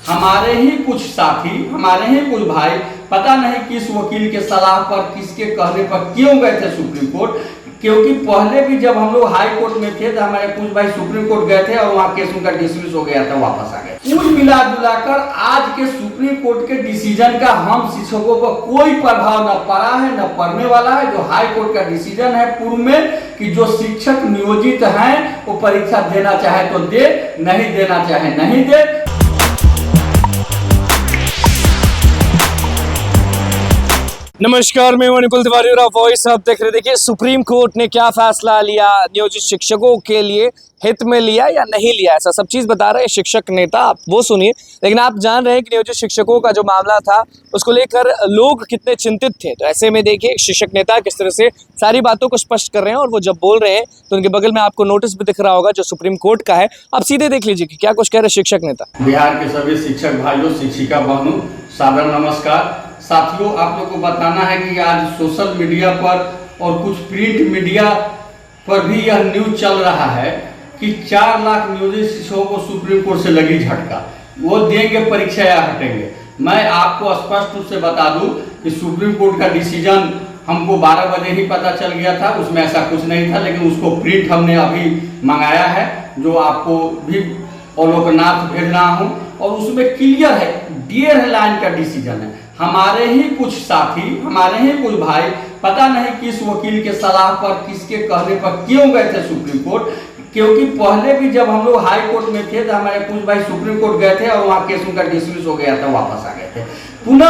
हमारे ही कुछ साथी, हमारे ही कुछ भाई पता नहीं किस वकील के सलाह पर, किसके कहने पर क्यों गए थे सुप्रीम कोर्ट। क्योंकि पहले भी जब हम लोग हाई कोर्ट में थे तो हमारे कुछ भाई सुप्रीम कोर्ट गए थे और वहाँ केस उनका डिसमिस हो गया था, वापस आ गए। कुल मिला जुलाकर आज के सुप्रीम कोर्ट के डिसीजन का हम शिक्षकों पर कोई प्रभाव न पड़ा है न पड़ने वाला है। जो हाई कोर्ट का डिसीजन है पूर्व में कि जो शिक्षक नियोजित हैं वो परीक्षा देना चाहे तो दे, नहीं देना चाहे नहीं दे। नमस्कार, मैं हूं निकुल तिवारी और आप वॉइस आप देख रहे। देखिए सुप्रीम कोर्ट ने क्या फैसला लिया, नियोजित शिक्षकों के लिए हित में लिया या नहीं लिया, ऐसा सब चीज बता रहे हैं शिक्षक नेता, आप वो सुनिए। लेकिन आप जान रहे हैं कि नियोजित शिक्षकों का जो मामला था उसको लेकर लोग कितने चिंतित थे। तो ऐसे में देखिए शिक्षक नेता किस तरह से सारी बातों को स्पष्ट कर रहे हैं और वो जब बोल रहे हैं तो उनके बगल में आपको नोटिस भी दिख रहा होगा जो सुप्रीम कोर्ट का है। आप सीधे देख लीजिए कि क्या कुछ कह रहे शिक्षक नेता। बिहार के सभी शिक्षक भाइयों, शिक्षिका बहनों, सादर नमस्कार। साथियों, आप लोग को बताना है कि आज सोशल मीडिया पर और कुछ प्रिंट मीडिया पर भी यह न्यूज चल रहा है कि 4 लाख नियोजित शिक्षकों को सुप्रीम कोर्ट से लगी झटका, वो देंगे परीक्षा या हटेंगे। मैं आपको स्पष्ट रूप से बता दूं कि सुप्रीम कोर्ट का डिसीजन हमको 12 बजे ही पता चल गया था, उसमें ऐसा कुछ नहीं था। लेकिन उसको प्रिंट हमने अभी मंगाया है, जो आपको भी अवलोकनार्थ भेज रहा हूँ, और उसमें क्लियर है, 1.5 लाइन का डिसीजन है। हमारे ही कुछ साथी, हमारे ही कुछ भाई पता नहीं किस वकील के सलाह पर, किसके कहने पर क्यों गए थे सुप्रीम कोर्ट। क्योंकि पहले भी जब हम लोग हाई कोर्ट में थे तो हमारे कुछ भाई सुप्रीम कोर्ट गए थे और वहाँ केस उनका डिसमिस हो गया था, वापस आ गए थे। पुनः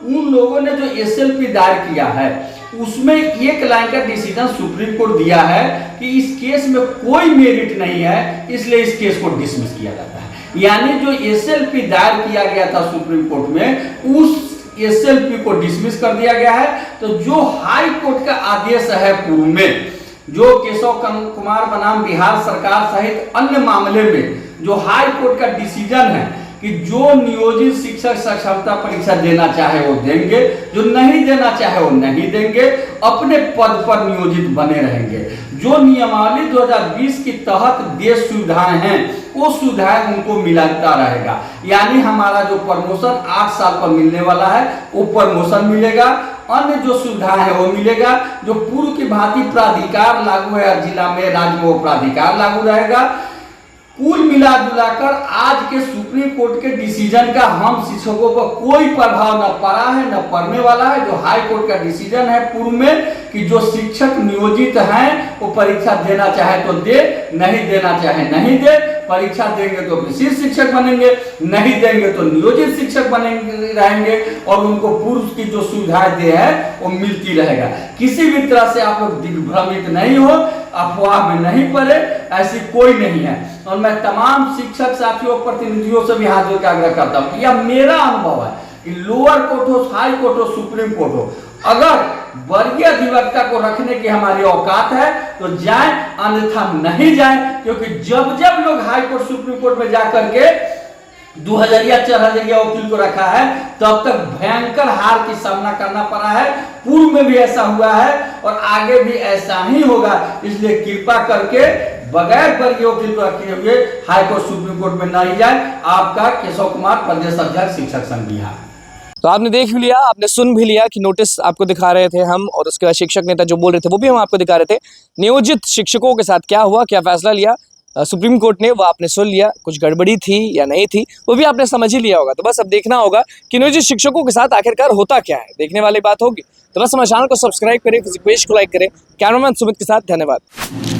उन लोगों ने जो SLP दायर किया है उसमें 1 लाइन का डिसीजन सुप्रीम कोर्ट दिया है कि इस केस में कोई मेरिट नहीं है, इसलिए इस केस को डिसमिस किया जाता है। यानी जो SLP दायर किया गया था सुप्रीम कोर्ट में, उस SLP को डिसमिस कर दिया गया है। तो जो हाई कोर्ट का आदेश है पूर्व में, जो केशव कुमार बनाम बिहार सरकार सहित अन्य मामले में जो हाई कोर्ट का डिसीजन है कि जो नियोजित शिक्षक साक्षरता परीक्षा देना चाहे वो देंगे, जो नहीं देना चाहे वो नहीं देंगे, अपने पद पर नियोजित बने रहेंगे। जो नियमावली 2020 के तहत देश सुविधाएं हैं वो सुविधाएं उनको मिलता रहेगा। यानी हमारा जो प्रमोशन 8 साल पर मिलने वाला है वो प्रमोशन मिलेगा, अन्य जो सुविधाएं है वो मिलेगा। जो पूर्व की भांति प्राधिकार लागू है हर जिला में, राज्य में वो प्राधिकार लागू रहेगा। कुल मिला जुलाकर आज के सुप्रीम कोर्ट के डिसीजन का हम शिक्षकों पर कोई प्रभाव न पड़ा है न पड़ने वाला है। जो हाई कोर्ट का डिसीजन है पूर्व में कि जो शिक्षक नियोजित हैं वो परीक्षा देना चाहे तो दे, नहीं देना चाहे नहीं दे। परीक्षा देंगे तो विशिष्ट शिक्षक बनेंगे, नहीं देंगे तो नियोजित शिक्षक बनेंगे रहेंगे, और उनको पूर्व की जो सुविधाएं दे है वो मिलती रहेगा। किसी भी तरह से आप लोग दिग्भ्रमित नहीं हो, अफवाह में नहीं पड़े, ऐसी कोई नहीं है। और मैं तमाम शिक्षक साथियों, प्रतिनिधियों से भी हाथ जोड़ के आग्रह करता हूँ, यह मेरा अनुभव है कि लोअर कोर्ट हो, हाई कोर्ट हो, सुप्रीम कोर्ट हो, अगर वर्गीय अधिवक्ता को रखने की हमारी औकात है तो जाए, अन्यथा नहीं जाए। क्योंकि जब जब लोग हाई कोर्ट सुप्रीम कोर्ट में जाकर के 2000 या 4000 वकील को रखा है, तब तक भयंकर हार की सामना करना पड़ा है। पूर्व में भी ऐसा हुआ है और आगे भी ऐसा ही होगा। इसलिए कृपा करके बगैर वर्गीय वकील को रखे हुए हाई कोर्ट सुप्रीम कोर्ट में नहीं जाए। आपका केशव कुमार, प्रदेश अध्यक्ष शिक्षक संघ बिहार। तो आपने देख भी लिया, आपने सुन भी लिया कि नोटिस आपको दिखा रहे थे हम, और उसके बाद शिक्षक नेता जो बोल रहे थे वो भी हम आपको दिखा रहे थे। नियोजित शिक्षकों के साथ क्या हुआ, क्या फैसला लिया सुप्रीम कोर्ट ने, वो आपने सुन लिया। कुछ गड़बड़ी थी या नहीं थी वो भी आपने समझ ही लिया होगा। तो बस अब देखना होगा कि नियोजित शिक्षकों के साथ आखिरकार होता क्या है, देखने वाली बात होगी। तो बस हमारे चैनल को सब्सक्राइब करें, फिजिक पेज को लाइक करें। कैमरामैन सुमित के साथ धन्यवाद।